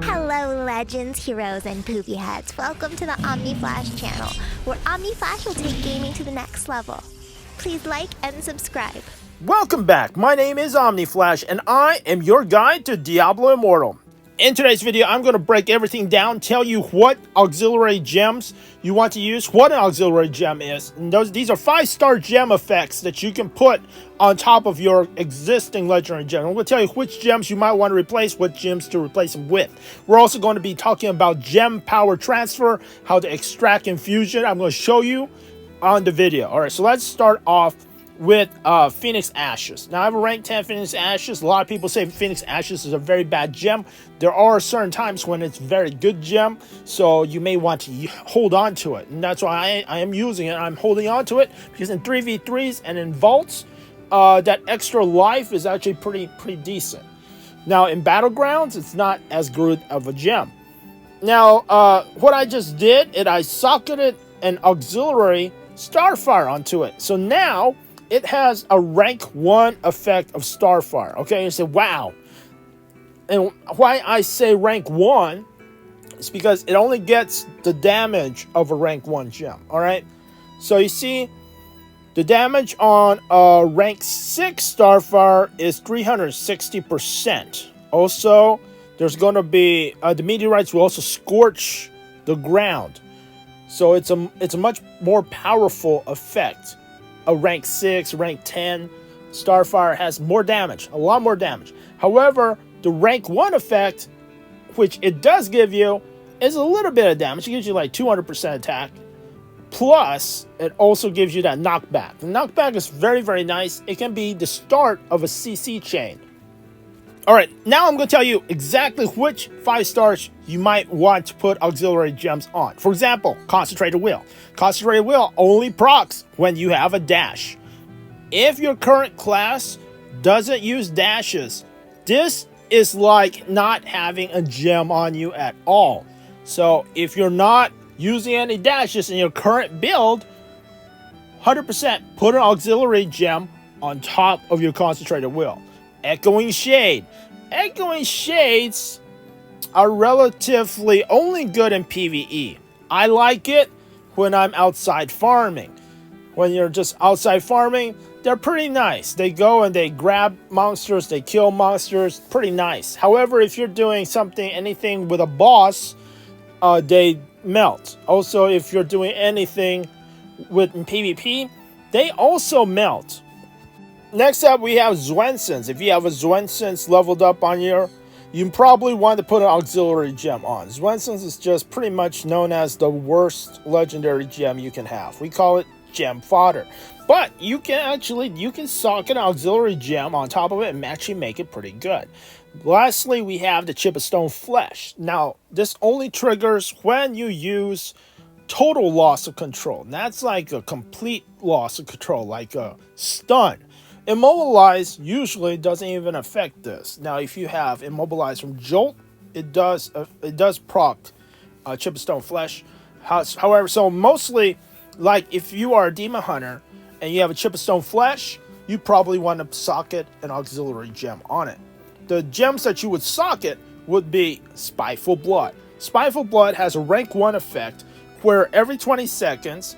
Hello, legends, heroes, and poopy heads. Welcome to the Omni Flash channel, where Omni Flash will take gaming to the next level. Please like and subscribe. Welcome back. My name is Omni Flash, and I am your guide to Diablo Immortal. In today's video, I'm going to break everything down, tell you what auxiliary gems you want to use, what an auxiliary gem is. And these are 5-star gem effects that you can put on top of your existing legendary gem. I'm going to tell you which gems you might want to replace, what gems to replace them with. We're also going to be talking about gem power transfer, how to extract infusion. I'm going to show you on the video. All right, so let's start off with Phoenix Ashes. Now, I have a rank 10 Phoenix Ashes. A lot of people say Phoenix Ashes is a very bad gem. There are certain times when it's a very good gem, so you may want to hold on to it. And that's why I am using it. I'm holding on to it because in 3v3s and in vaults, that extra life is actually pretty decent. Now, in Battlegrounds, it's not as good of a gem. Now, what I just did is I socketed an auxiliary Starfire onto it. So now it has a rank 1 effect of Starfire. Okay, you say, wow. And why I say rank 1 is because it only gets the damage of a rank 1 gem. Alright, so you see, the damage on a rank 6 Starfire is 360%. Also, there's going to be, the meteorites will also scorch the ground. So it's a much more powerful effect. A rank 6, rank 10 Starfire has more damage, a lot more damage. However, the rank 1 effect, which it does give you, is a little bit of damage. It gives you like 200% attack. Plus, it also gives you that knockback. The knockback is very nice. It can be the start of a CC chain. Alright, now I'm going to tell you exactly which 5 stars you might want to put auxiliary gems on. For example, Concentrated Will. Concentrated Will only procs when you have a dash. If your current class doesn't use dashes, this is like not having a gem on you at all. So if you're not using any dashes in your current build, 100% put an auxiliary gem on top of your Concentrated Will. Echoing Shade. Echoing Shades are relatively only good in PvE. I like it when I'm outside farming. When you're just outside farming, they're pretty nice. They go and they grab monsters, they kill monsters, pretty nice. However, if you're doing anything with a boss, they melt. Also, if you're doing anything with PvP, they also melt. Next up, we have Zwensons. If you have a Zwensons leveled up on you probably want to put an auxiliary gem on. Zwensons is just pretty much known as the worst legendary gem you can have. We call it gem fodder. But you can sock an auxiliary gem on top of it and actually make it pretty good. Lastly, we have the Chip of Stone Flesh. Now, this only triggers when you use total loss of control. And that's like a complete loss of control, like a stun. Immobilize usually doesn't even affect this. Now, if you have Immobilize from Jolt, it does proc Chip of Stone Flesh. However, so mostly, like if you are a Demon Hunter and you have a Chip of Stone Flesh, you probably want to socket an auxiliary gem on it. The gems that you would socket would be Spiteful Blood. Spiteful Blood has a rank 1 effect where every 20 seconds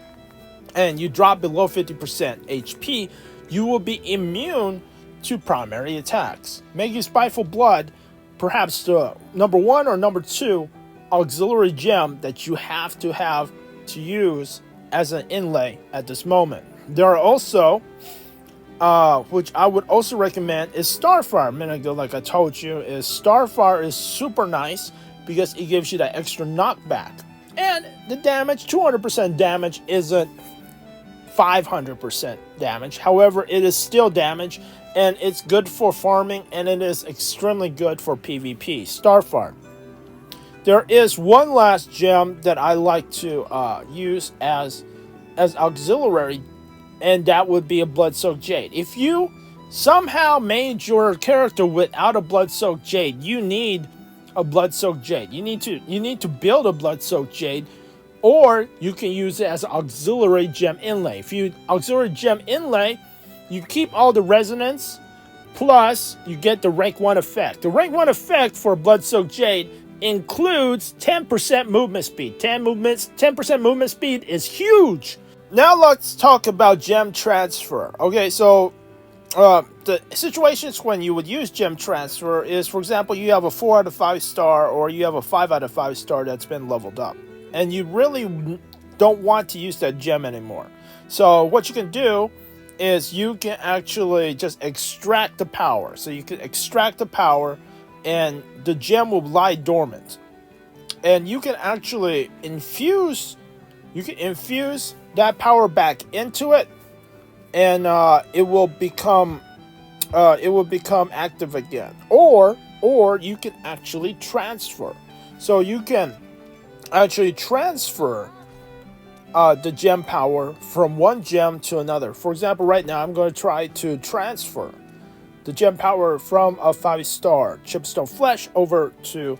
and you drop below 50% HP, you will be immune to primary attacks, making Spiteful Blood perhaps the number 1 or number 2 auxiliary gem that you have to use as an inlay at this moment. There are also, which I would also recommend, is Starfire. A minute ago, like I told you, Starfire is super nice because it gives you that extra knockback. And the damage, 200% damage, isn't 500% damage. However, it is still damage, and it's good for farming, and it is extremely good for PvP. Starfire. There is one last gem that I like to use as auxiliary, and that would be a Blood-Soaked Jade. If you somehow made your character without a Blood-Soaked Jade, you need a Blood-Soaked Jade. You need to build a Blood-Soaked Jade, or you can use it as an auxiliary gem inlay. If you auxiliary gem inlay, you keep all the resonance, plus you get the rank 1 effect. The rank 1 effect for Blood-Soaked Jade includes 10% movement speed. 10% movement speed is huge. Now let's talk about gem transfer. Okay, so the situations when you would use gem transfer is, for example, you have a 4 out of 5 star or you have a 5 out of 5 star that's been leveled up, and you really don't want to use that gem anymore. So what you can do is you can actually just extract the power. So you can extract the power and the gem will lie dormant. And you can actually infuse that power back into it, and it will become active again. Or you can actually transfer. So you can actually transfer the gem power from one gem to another. For example, right now I'm going to try to transfer the gem power from a 5-star Chipstone Flesh over to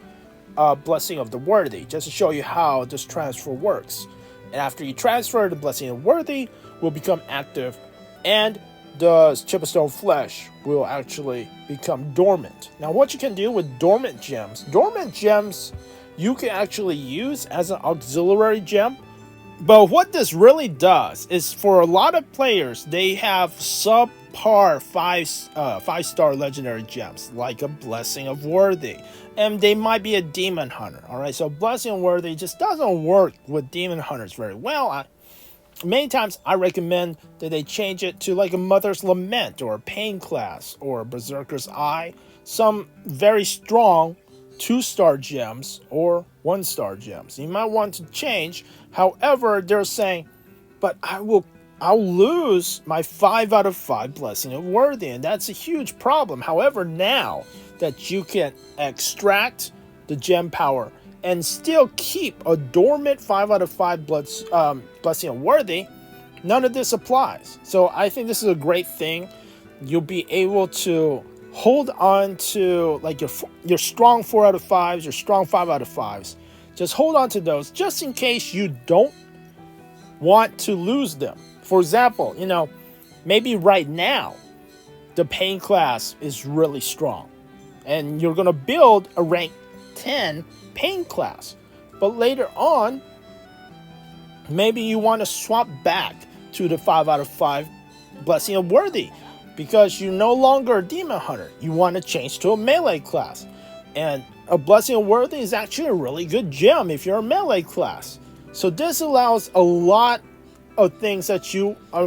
Blessing of the Worthy, just to show you how this transfer works. And after you transfer, the Blessing of the Worthy will become active, and the Chipstone Flesh will actually become dormant. Now, what you can do with dormant gems you can actually use as an auxiliary gem. But what this really does is, for a lot of players, they have subpar 5-star legendary gems, like a Blessing of Worthy. And they might be a Demon Hunter, alright? So Blessing of Worthy just doesn't work with Demon Hunters very well. Many times I recommend that they change it to like a Mother's Lament or a Pain Class or a Berserker's Eye. Some very strong 2-star gems or 1-star gems. You might want to change. However, they're saying, but I'll lose my 5 out of 5 Blessing of Worthy, and that's a huge problem. However, now that you can extract the gem power and still keep a dormant 5 out of 5 Blessing of Worthy, none of this applies. So I think this is a great thing. You'll be able to hold on to like your strong 4 out of 5s, your strong 5 out of 5s. Just hold on to those just in case you don't want to lose them. For example, maybe right now the Pain class is really strong and you're going to build a rank 10 Pain class. But later on, maybe you want to swap back to the 5 out of 5 Blessing of Worthy, because you're no longer a Demon Hunter. You want to change to a melee class. And a Blessing of Worthy is actually a really good gem if you're a melee class. So this allows a lot of things that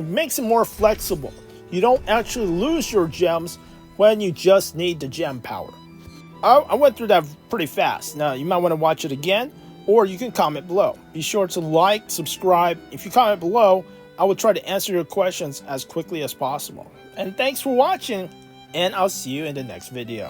makes it more flexible. You don't actually lose your gems when you just need the gem power. I went through that pretty fast. Now, you might want to watch it again, or you can comment below. Be sure to like, subscribe. If you comment below, I will try to answer your questions as quickly as possible. And thanks for watching, and I'll see you in the next video.